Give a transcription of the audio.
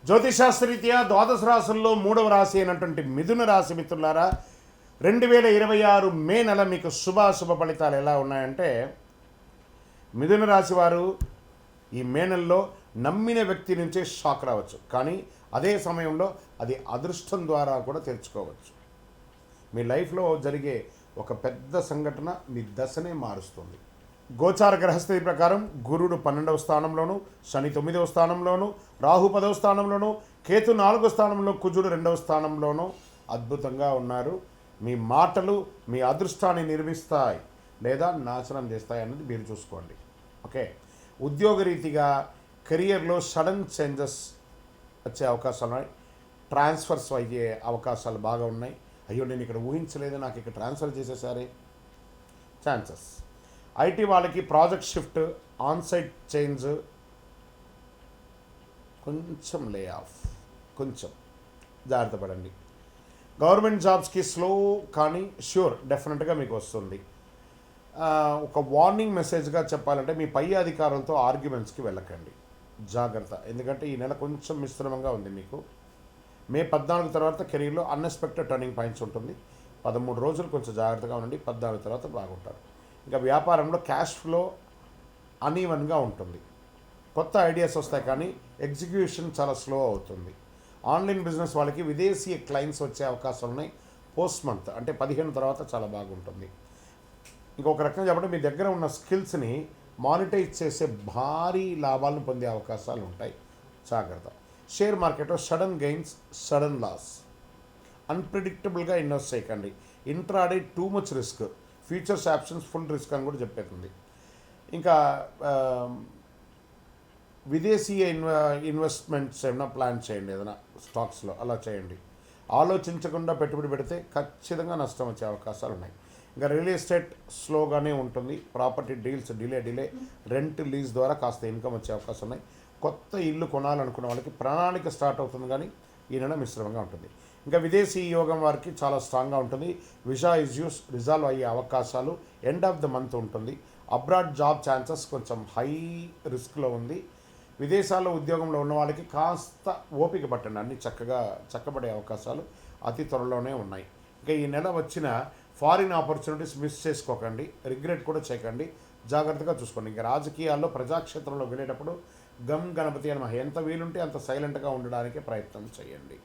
జ్యోతిషాస్త్రరీత్యా ద్వాదశ రాశుల్లో 3వ రాశి అయినటువంటి మిథున రాశి మిత్రులారా, 2026 మే నెల మీకు శుభాశుభ ఫలితాలు ఎలా ఉన్నాయంటే, మిథున రాశి వారు ఈ మే నెలలో నమ్మిన వ్యక్తి నుంచే షాక్ రావచ్చు, కానీ అదే సమయంలో అది అదృష్టం ద్వారా కూడా తెరుచుకోవచ్చు. మీ లైఫ్లో జరిగే ఒక పెద్ద సంఘటన మీ దశనే మారుస్తుంది. గోచార గ్రహస్థితి ప్రకారం గురుడు 12వ స్థానంలోను, శని 9వ స్థానంలోను, రాహు 10వ స్థానంలోను, కేతు 4వ స్థానంలో, కుజుడు 2వ స్థానంలోనూ అద్భుతంగా ఉన్నారు. మీ మాటలు మీ అదృష్టాన్ని నిర్మిస్తాయి లేదా నాశనం చేస్తాయి అన్నది మీరు చూసుకోండి. ఓకే, ఉద్యోగరీతిగా కెరియర్లో సడన్ చేంజెస్ వచ్చే అవకాశాలు ఉన్నాయి. ట్రాన్స్ఫర్స్ అయ్యే అవకాశాలు బాగా ఉన్నాయి. అయ్యో నేను ఇక్కడ ఊహించలేదు, నాకు ఇక్కడ ట్రాన్స్ఫర్ చేసేసారే ఛాన్సెస్. ఐటీ వాళ్ళకి ప్రాజెక్ట్ షిఫ్ట్, ఆన్సైట్ చేంజ్, కొంచెం లే ఆఫ్, కొంచెం జాగ్రత్త పడండి. గవర్నమెంట్ జాబ్స్కి స్లో కానీ ష్యూర్ డెఫినెట్గా మీకు వస్తుంది. ఒక వార్నింగ్ మెసేజ్గా చెప్పాలంటే, మీ పై అధికారులతో ఆర్గ్యుమెంట్స్కి వెళ్ళకండి, జాగ్రత్త. ఎందుకంటే ఈ నెల కొంచెం మిశ్రమంగా ఉంది మీకు. మే 14 తర్వాత కెరీర్లో అన్ఎక్స్పెక్టెడ్ టర్నింగ్ పాయింట్స్ ఉంటుంది. 13 రోజులు కొంచెం జాగ్రత్తగా ఉండండి, 14 తర్వాత బాగుంటారు. ఇంకా వ్యాపారంలో క్యాష్ ఫ్లో అన్ఈవెన్గా ఉంటుంది. కొత్త ఐడియాస్ వస్తాయి కానీ ఎగ్జిక్యూషన్ చాలా స్లో అవుతుంది. ఆన్లైన్ బిజినెస్ వాళ్ళకి విదేశీ క్లయింట్స్ వచ్చే అవకాశాలు ఉన్నాయి. పోస్ట్ మంత్ అంటే 15 తర్వాత చాలా బాగుంటుంది. ఇంకొక రకంగా చెప్పంటే, మీ దగ్గర ఉన్న స్కిల్స్ని మానిటైజ్ చేసే భారీ లాభాలను పొందే అవకాశాలు ఉంటాయి, జాగ్రత్త. షేర్ మార్కెట్లో సడన్ గెయిన్స్, సడన్ లాస్, అన్ప్రిడిక్టబుల్గా ఇన్వెస్ట్ చేయకండి. Intraday too much risk, futures options full risk అని కూడా చెప్పేస్తుంది. ఇంకా విదేశీయ ఇన్వెస్ట్మెంట్స్ ఏమైనా ప్లాన్ చేయండి, ఏదైనా స్టాక్స్లో అలా చేయండి. ఆలోచించకుండా పెట్టుబడి పెడితే ఖచ్చితంగా నష్టం వచ్చే అవకాశాలు ఉన్నాయి. ఇంకా రియల్ ఎస్టేట్ స్లోగానే ఉంటుంది. Property deals delay, rent lease ద్వారా కాస్త ఇన్కమ్ వచ్చే అవకాశాలు ఉన్నాయి. కొత్త ఇల్లు కొనాలనుకున్న వాళ్ళకి ప్రణాళిక స్టార్ట్ అవుతుంది, కానీ ఈ నెల మిశ్రమంగా ఉంటుంది. ఇంకా విదేశీ యోగం వారికి చాలా స్ట్రాంగ్గా ఉంటుంది. విజా ఇష్యూస్ రిజాల్వ్ అయ్యే అవకాశాలు ఎండ్ ఆఫ్ ద మంత్ ఉంటుంది. అబ్రాడ్ జాబ్ ఛాన్సెస్ కొంచెం హై రిస్క్లో ఉంది. విదేశాల్లో ఉద్యోగంలో ఉన్న వాళ్ళకి కాస్త ఓపిక పట్టండి, అన్నీ చక్కబడే అవకాశాలు అతి త్వరలోనే ఉన్నాయి. ఇంకా ఈ నెల వచ్చిన ఫారిన్ ఆపర్చునిటీస్ మిస్ చేసుకోకండి, రిగ్రెట్ కూడా చేయకండి, జాగ్రత్తగా చూసుకోండి. ఇంకా రాజకీయాల్లో ప్రజాక్షేత్రంలో వెళ్ళేటప్పుడు గమ్ గణపతి అని ఎంత వీలుంటే అంత సైలెంట్గా ఉండడానికే ప్రయత్నం చేయండి.